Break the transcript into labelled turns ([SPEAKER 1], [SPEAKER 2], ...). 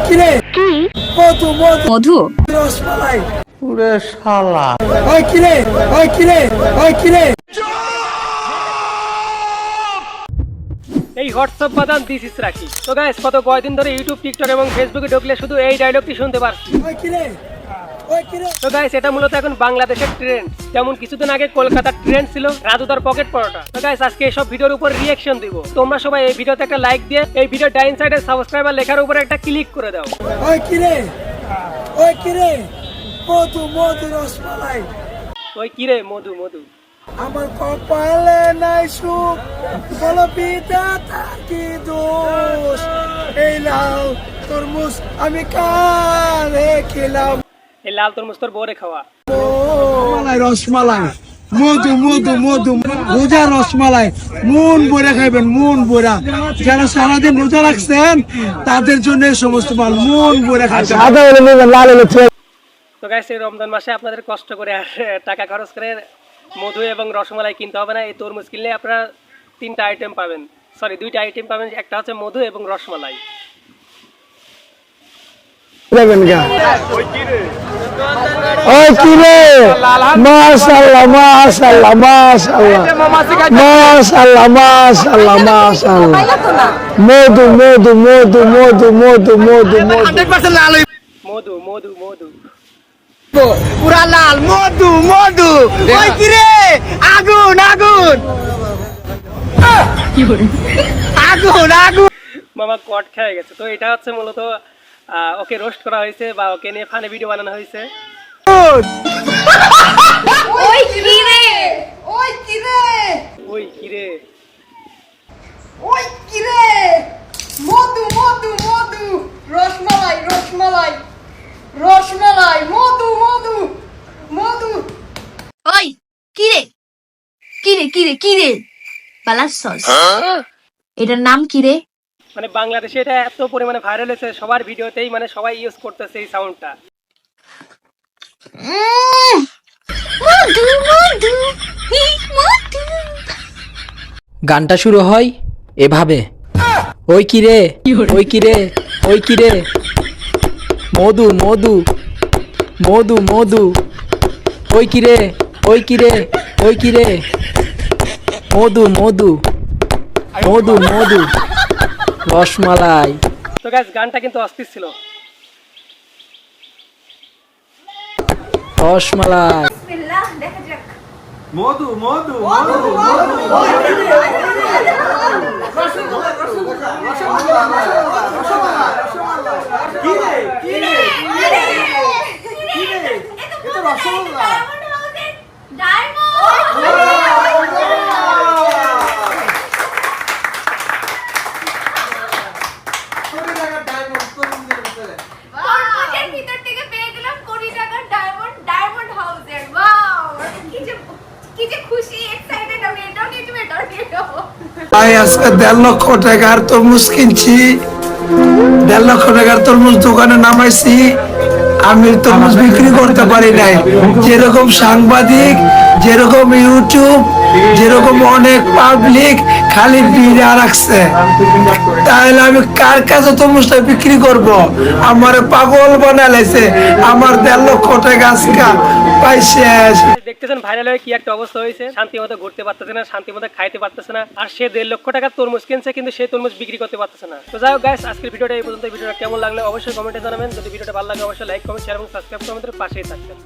[SPEAKER 1] কিরে
[SPEAKER 2] কি
[SPEAKER 1] মধু মধু
[SPEAKER 2] মধু?
[SPEAKER 1] রসমালাই
[SPEAKER 3] পুরে শালা
[SPEAKER 1] কিরে কিরে
[SPEAKER 4] এই হোয়াটসঅ্যাপ বাদাম দিস ইস রাখি। তো গাইস কত কয়দিন ধরে ইউটিউব টিকটক এবং ফেসবুকে ঢুকলে শুধু এই ডায়লগটি শুনতে পারছি।
[SPEAKER 1] কিরে
[SPEAKER 4] তো গাইস এটা মূলত এখন বাংলাদেশের ট্রেন্ড। যেমন কিছুদিন আগে কলকাতার ট্রেন্ড ছিল রাজুদার পকেট পরোটা। তো গাইস আজকে এইসব ভিডিওর উপর রিঅ্যাকশন দিব। তোমরা সবাই এই ভিডিওতে একটা লাইক দিয়ে এই ভিডিও ডাইন সাইডে সাবস্ক্রাইবার লেখার উপরে একটা ক্লিক করে দাও।
[SPEAKER 1] কিরে মধু মধু রসমালাই
[SPEAKER 4] ওই কিরে মধু মধু
[SPEAKER 1] আমার কপালে নাই সুখ বলো পিতা থাকি দোষ এই লাউ তরমুজ আমি কারে খেলাম
[SPEAKER 4] এই লাল তরমুজ তোর বউরে খাওয়া।
[SPEAKER 1] রসমালাই মধু মধু মধু রোজা রসমালাই মন বইরা খাইবেন মন বইরা যারা সারাদিন রোজা রাখছেন তাদের জন্য এই সমস্ত মাল মন বইরা খাইবেন।
[SPEAKER 4] তো গাইস এই রমজান মাসে আপনাদের কষ্ট করে আর টাকা খরচ করে মধু এবং রসমালাই কিনতে হবে না। এই তরমুজ কিনলে আপনারা দুইটা আইটেম পাবেন। একটা হচ্ছে মধু এবং রসমালাই।
[SPEAKER 1] মাশাআল্লাহ মাশাআল্লাহ মাশাআল্লাহ মাশাআল্লাহ মাশাআল্লাহ মধু মধু মধু মধু মধু মধু
[SPEAKER 4] মধু মধু মধু
[SPEAKER 1] পুরা লাল মধু মধু ওই কি রে আগুন আগুন আগুন আগুন
[SPEAKER 4] মামা কট খেয়ে গেছে। তো এটা হচ্ছে মূলত ওকে রোস্ট করা হয়েছে বা ওকে নিয়ে ফানি ভিডিও বানানো হয়েছে।
[SPEAKER 2] ওই কিরে ওই কিরে
[SPEAKER 4] ওই কিরে
[SPEAKER 2] ওই কিরে মধু মধু মধু রসমালাই রসমালাই রসমালাই মধু মধু মধু। ওই কিরে কিরে কিরে কিরে বালাস সস এটার নাম কিরে?
[SPEAKER 4] মানে বাংলাদেশে এটা এত পরিমাণে ভাইরাল হয়েছে সবার ভিডিওতেই, মানে সবাই ইউজ করতেছে এই সাউন্ডটা।
[SPEAKER 2] মধু মধু মধু।
[SPEAKER 3] গানটা শুরু হয় এভাবে, ওই কিরে ওই কিরে ওই কিরে মধু মধু মধু মধু ওই কিরে ওই কিরে ওই কিরে মধু মধু মধু মধু রসমালাই।
[SPEAKER 4] তো গাইস গানটা কিন্তু অস্থির ছিল।
[SPEAKER 3] রসমালাই
[SPEAKER 2] বিসমিল্লাহ দেখা যাক।
[SPEAKER 5] মধু মধু
[SPEAKER 1] আজকে 1.5 লক্ষ টাকার তরমুজ কিনছি, 1.5 লক্ষ টাকার তরমুজ দোকানে নামাইছি। আমি তরমুজ বিক্রি করতে পারি নাই। যেরকম সাংবাদিক, যেরকম ইউটিউব, যেরকম অনেক পাবলিক খালি বিড়া রাখছে, তাহলে আমি কার কাছে তরমুজটা বিক্রি করব? আমার পাগল বানাইছে। আমার 1.5 লক্ষ টাকা আজকে পাইছে।
[SPEAKER 4] দেখতেছেন ভাইরাল হয়ে কি একটা অবস্থা হয়েছে। শান্তি মতো ঘুরতে পারতেছে না, শান্তি মতো খাইতে পারতেছে না, আর সে 1.5 লক্ষ টাকার তরমুজ কিনছে কিন্তু সেই তরমুজ বিক্রি করতে পারতেছে না। তো যাই হোক গাইস আজকের ভিডিওটা এই পর্যন্ত। ভিডিওটা কেমন লাগলো অবশ্যই কমেন্টে জানাবেন। যদি ভিডিওটা ভালো লাগে অবশ্যই লাইক কমেন্ট শেয়ার এবং সাবস্ক্রাইব করে আমাদের পাশেই থাকবেন।